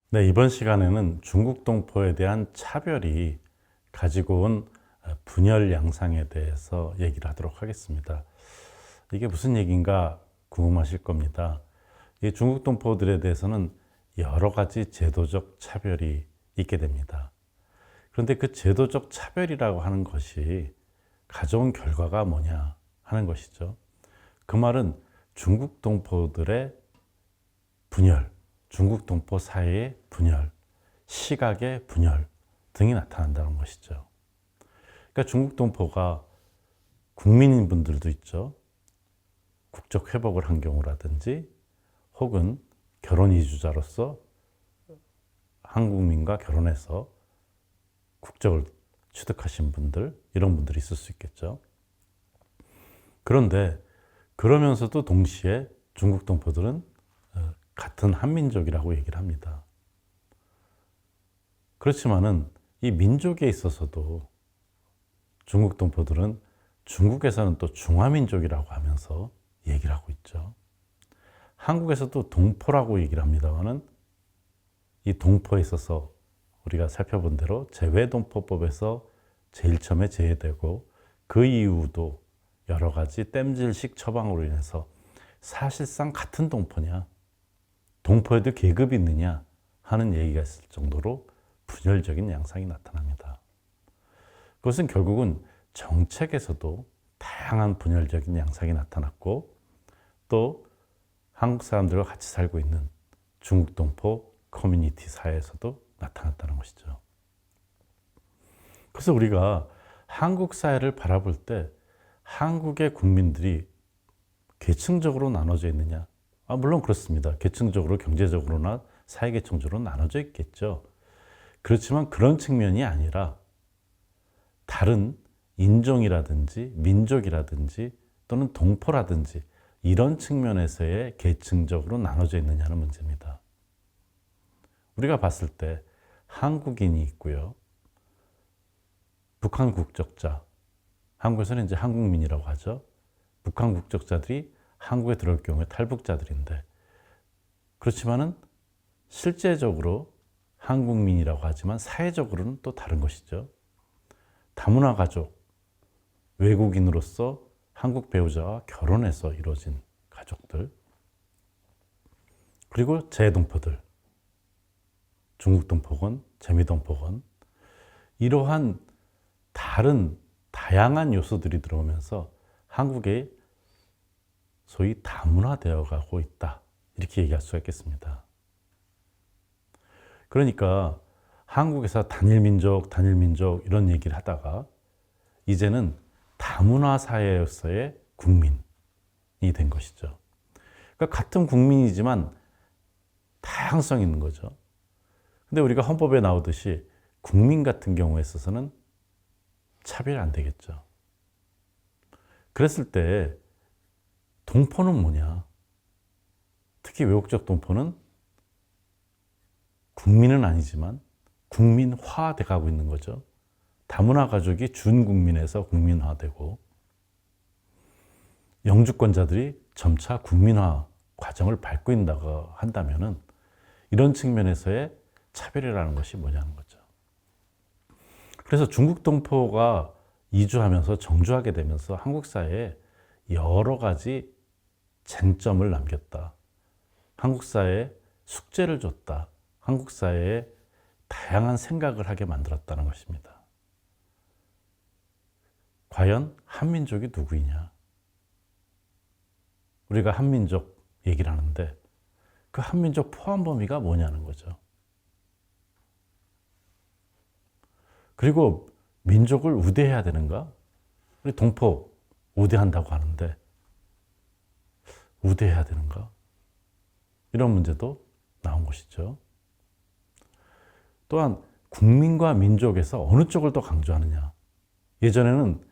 네, 이번 시간에는 중국 동포에 대한 차별이 가지고 온 분열 양상에 대해서 얘기를 하도록 하겠습니다. 이게 무슨 얘기인가 궁금하실 겁니다. 이 중국 동포들에 대해서는 여러 가지 제도적 차별이 있게 됩니다. 그런데 그 제도적 차별이라고 하는 것이 가져온 결과가 뭐냐 하는 것이죠. 그 말은 중국 동포들의 분열, 중국 동포 사회의 분열, 시각의 분열 등이 나타난다는 것이죠. 그러니까 중국 동포가 국민인 분들도 있죠. 국적 회복을 한 경우라든지 혹은 결혼 이주자로서 한국민과 결혼해서 국적을 취득하신 분들, 이런 분들이 있을 수 있겠죠. 그런데 그러면서도 동시에 중국 동포들은 같은 한민족이라고 얘기를 합니다. 그렇지만은 이 민족에 있어서도 중국 동포들은 중국에서는 또 중화민족이라고 하면서 얘기를 하고 있죠. 한국에서도 동포라고 얘기를 합니다만은 이 동포에 있어서 우리가 살펴본 대로 재외동포법에서 제일 처음에 제외되고 그 이후도 여러 가지 땜질식 처방으로 인해서 사실상 같은 동포냐, 동포에도 계급이 있느냐 하는 얘기가 있을 정도로 분열적인 양상이 나타납니다. 그것은 결국은 정책에서도 다양한 분열적인 양상이 나타났고 또 한국 사람들과 같이 살고 있는 중국 동포 커뮤니티 사회에서도 나타났다는 것이죠. 그래서 우리가 한국 사회를 바라볼 때 한국의 국민들이 계층적으로 나눠져 있느냐? 물론 그렇습니다. 계층적으로, 경제적으로나 사회계층적으로 나눠져 있겠죠. 그렇지만 그런 측면이 아니라 다른 인종이라든지 민족이라든지 또는 동포라든지 이런 측면에서의 계층적으로 나눠져 있느냐는 문제입니다. 우리가 봤을 때 한국인이 있고요. 북한 국적자, 한국에서는 이제 한국민이라고 하죠. 북한 국적자들이 한국에 들어올 경우에 탈북자들인데, 그렇지만은 실제적으로 한국민이라고 하지만 사회적으로는 또 다른 것이죠. 다문화 가족, 외국인으로서 한국 배우자와 결혼해서 이루어진 가족들, 그리고 재동포들, 중국 동포건, 재미 동포건, 이러한 다른 다양한 요소들이 들어오면서 한국에 소위 다문화되어 가고 있다. 이렇게 얘기할 수가 있겠습니다. 그러니까 한국에서 단일민족 이런 얘기를 하다가 이제는 다문화 사회에서의 국민이 된 것이죠. 그러니까 같은 국민이지만 다양성이 있는 거죠. 근데 우리가 헌법에 나오듯이 국민 같은 경우에 있어서는 차별이 안 되겠죠. 그랬을 때 동포는 뭐냐? 특히 외국적 동포는 국민은 아니지만 국민화돼 가고 있는 거죠. 다문화 가족이 준국민에서 국민화되고 영주권자들이 점차 국민화 과정을 밟고 있다고 한다면은 이런 측면에서의 차별이라는 것이 뭐냐는 거죠. 그래서 중국 동포가 이주하면서 정주하게 되면서 한국 사회에 여러 가지 쟁점을 남겼다. 한국 사회에 숙제를 줬다. 한국 사회에 다양한 생각을 하게 만들었다는 것입니다. 과연 한민족이 누구이냐? 우리가 한민족 얘기를 하는데 그 한민족 포함 범위가 뭐냐는 거죠. 그리고 민족을 우대해야 되는가? 우리 동포 우대한다고 하는데 우대해야 되는가? 이런 문제도 나온 것이죠. 또한 국민과 민족에서 어느 쪽을 더 강조하느냐? 예전에는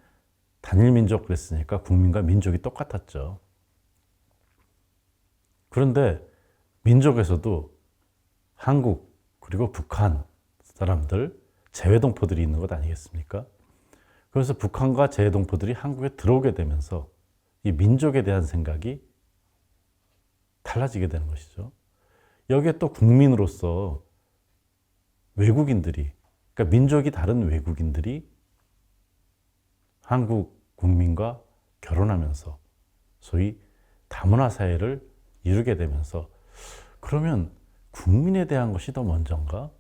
단일 민족 그랬으니까 국민과 민족이 똑같았죠. 그런데 민족에서도 한국 그리고 북한 사람들 재외동포들이 있는 것 아니겠습니까? 그래서 북한과 재외동포들이 한국에 들어오게 되면서 이 민족에 대한 생각이 달라지게 되는 것이죠. 여기에 또 국민으로서 외국인들이, 그러니까 민족이 다른 외국인들이 한국 국민과 결혼하면서 소위 다문화 사회를 이루게 되면서, 그러면 국민에 대한 것이 더 먼저인가?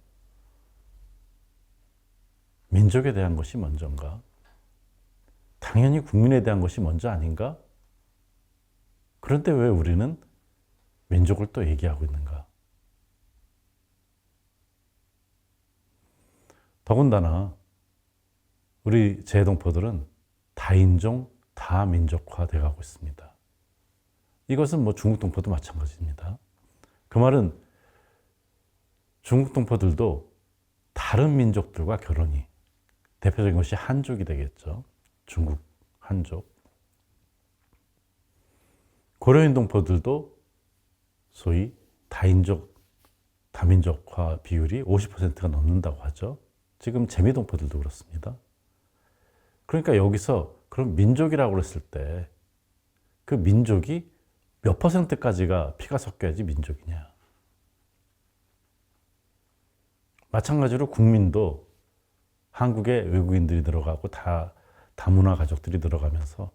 민족에 대한 것이 먼저인가? 당연히 국민에 대한 것이 먼저 아닌가? 그런데 왜 우리는 민족을 또 얘기하고 있는가? 더군다나 우리 재해동포들은 다인종, 다민족화 되어가고 있습니다. 이것은 뭐 중국 동포도 마찬가지입니다. 그 말은 중국 동포들도 다른 민족들과 결혼이, 대표적인 것이 한족이 되겠죠. 중국 한족. 고려인 동포들도 소위 다인족, 다민족화 비율이 50%가 넘는다고 하죠. 지금 재미 동포들도 그렇습니다. 그러니까 여기서 그럼 민족이라고 그랬을 때 그 민족이 몇 %까지가 피가 섞여야지 민족이냐. 마찬가지로 국민도 한국에 외국인들이 들어가고 다문화 가족들이 들어가면서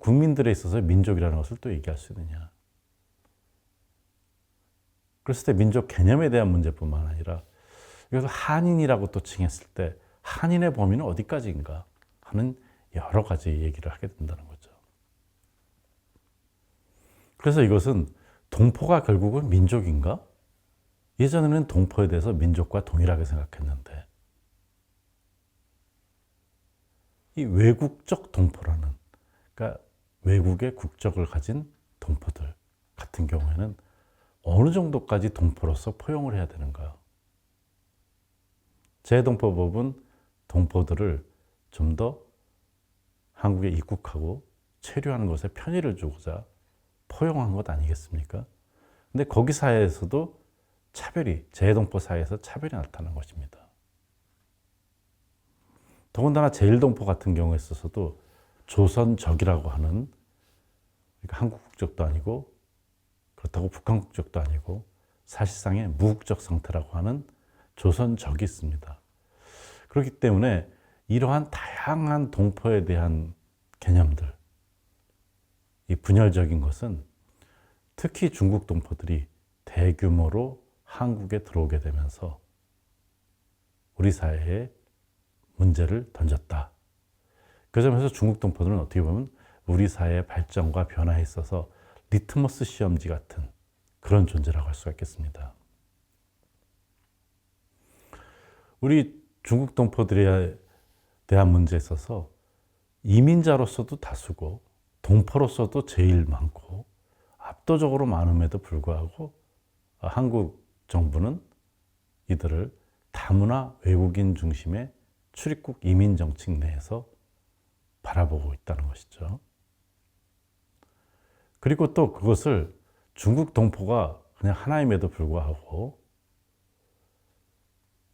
국민들에 있어서 민족이라는 것을 또 얘기할 수 있느냐. 그랬을 때 민족 개념에 대한 문제뿐만 아니라 여기서 한인이라고 또 칭했을 때 한인의 범위는 어디까지인가 하는 여러 가지 얘기를 하게 된다는 거죠. 그래서 이것은 동포가 결국은 민족인가? 예전에는 동포에 대해서 민족과 동일하게 생각했는데 이 외국적 동포라는, 그러니까 외국의 국적을 가진 동포들 같은 경우에는 어느 정도까지 동포로서 포용을 해야 되는가? 재해동포법은 동포들을 좀 더 한국에 입국하고 체류하는 것에 편의를 주고자 포용한 것 아니겠습니까? 근데 거기 사회에서도 재해동포 사회에서 차별이 나타난 것입니다. 더군다나 제1동포 같은 경우에 있어서도 조선적이라고 하는, 그러니까 한국 국적도 아니고 그렇다고 북한 국적도 아니고 사실상의 무국적 상태라고 하는 조선적이 있습니다. 그렇기 때문에 이러한 다양한 동포에 대한 개념들, 이 분열적인 것은 특히 중국 동포들이 대규모로 한국에 들어오게 되면서 우리 사회에 문제를 던졌다. 그 점에서 중국 동포들은 어떻게 보면 우리 사회의 발전과 변화에 있어서 리트머스 시험지 같은 그런 존재라고 할 수가 있겠습니다. 우리 중국 동포들에 대한 문제에 있어서 이민자로서도 다수고 동포로서도 제일 많고 압도적으로 많음에도 불구하고 한국 정부는 이들을 다문화 외국인 중심의 출입국 이민 정책 내에서 바라보고 있다는 것이죠. 그리고 또 그것을 중국 동포가 그냥 하나임에도 불구하고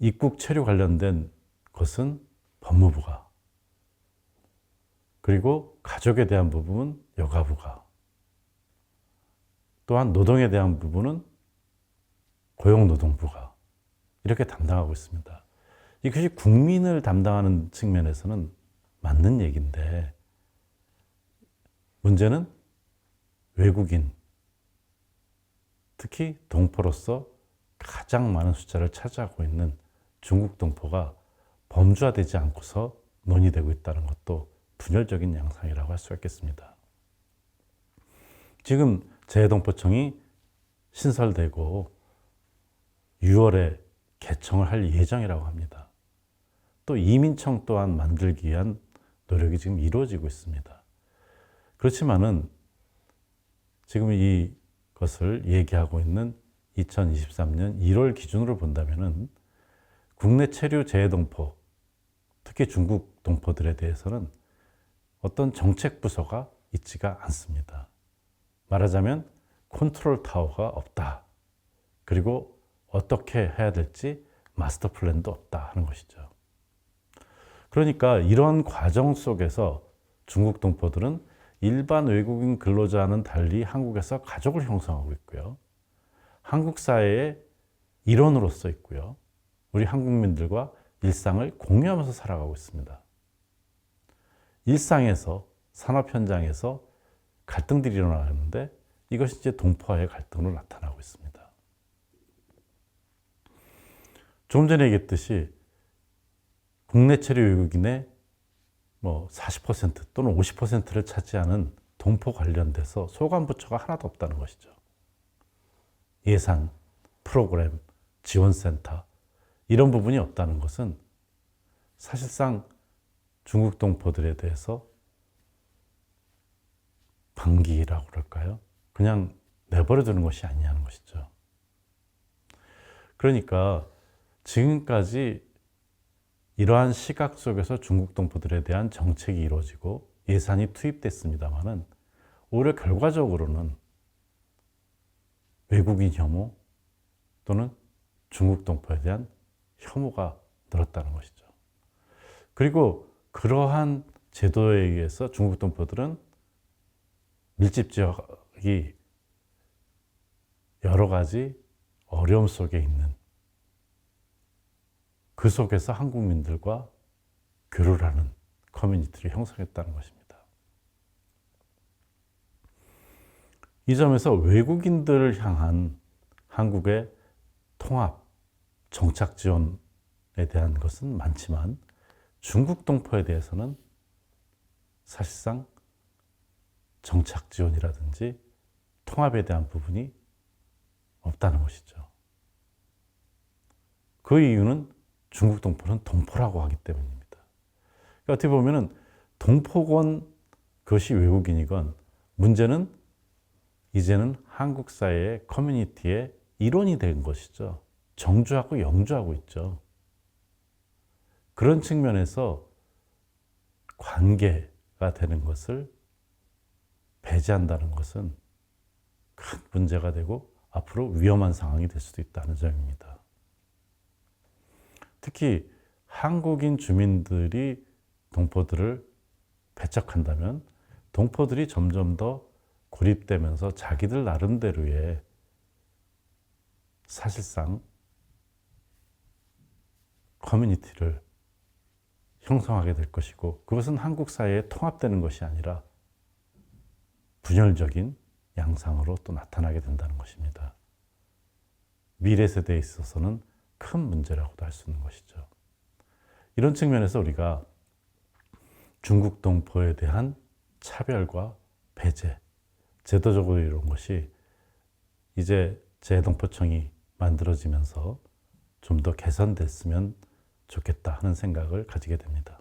입국 체류 관련된 것은 법무부가, 그리고 가족에 대한 부분은 여가부가, 또한 노동에 대한 부분은 고용노동부가 이렇게 담당하고 있습니다. 이것이 국민을 담당하는 측면에서는 맞는 얘기인데 문제는 외국인, 특히 동포로서 가장 많은 숫자를 차지하고 있는 중국 동포가 범주화되지 않고서 논의되고 있다는 것도 분열적인 양상이라고 할 수가 있겠습니다. 지금 재해동포청이 신설되고 6월에 개청을 할 예정이라고 합니다. 또 이민청 또한 만들기 위한 노력이 지금 이루어지고 있습니다. 그렇지만은 지금 이것을 얘기하고 있는 2023년 1월 기준으로 본다면은 국내 체류 재해동포, 특히 중국 동포들에 대해서는 어떤 정책 부서가 있지가 않습니다. 말하자면 컨트롤 타워가 없다. 그리고 어떻게 해야 될지 마스터 플랜도 없다 하는 것이죠. 그러니까 이런 과정 속에서 중국 동포들은 일반 외국인 근로자와는 달리 한국에서 가족을 형성하고 있고요. 한국 사회의 일원으로서 있고요. 우리 한국민들과 일상을 공유하면서 살아가고 있습니다. 일상에서, 산업 현장에서 갈등들이 일어나는데 이것이 이제 동포와의 갈등으로 나타나고 있습니다. 조금 전에 얘기했듯이 국내 체류 외국인의 40% 또는 50%를 차지하는 동포 관련돼서 소관부처가 하나도 없다는 것이죠. 예산, 프로그램, 지원센터 이런 부분이 없다는 것은 사실상 중국 동포들에 대해서 방기라고 그럴까요? 그냥 내버려 두는 것이 아니냐는 것이죠. 그러니까 지금까지 이러한 시각 속에서 중국 동포들에 대한 정책이 이루어지고 예산이 투입됐습니다마는 오히려 결과적으로는 외국인 혐오 또는 중국 동포에 대한 혐오가 늘었다는 것이죠. 그리고 그러한 제도에 의해서 중국 동포들은 밀집 지역이 여러 가지 어려움 속에 있는 그 속에서 한국민들과 교류를 하는 커뮤니티를 형성했다는 것입니다. 이 점에서 외국인들을 향한 한국의 통합, 정착 지원에 대한 것은 많지만 중국 동포에 대해서는 사실상 정착 지원이라든지 통합에 대한 부분이 없다는 것이죠. 그 이유는 중국 동포는 동포라고 하기 때문입니다. 그러니까 어떻게 보면 동포건 그것이 외국인이건 문제는 이제는 한국 사회의 커뮤니티의 일원이 된 것이죠. 정주하고 영주하고 있죠. 그런 측면에서 관계가 되는 것을 배제한다는 것은 큰 문제가 되고 앞으로 위험한 상황이 될 수도 있다는 점입니다. 특히 한국인 주민들이 동포들을 배척한다면 동포들이 점점 더 고립되면서 자기들 나름대로의 사실상 커뮤니티를 형성하게 될 것이고 그것은 한국 사회에 통합되는 것이 아니라 분열적인 양상으로 또 나타나게 된다는 것입니다. 미래 세대에 있어서는 큰 문제라고도 할 수 있는 것이죠. 이런 측면에서 우리가 중국 동포에 대한 차별과 배제, 제도적으로 이런 것이 이제 재동포청이 만들어지면서 좀 더 개선됐으면 좋겠다 하는 생각을 가지게 됩니다.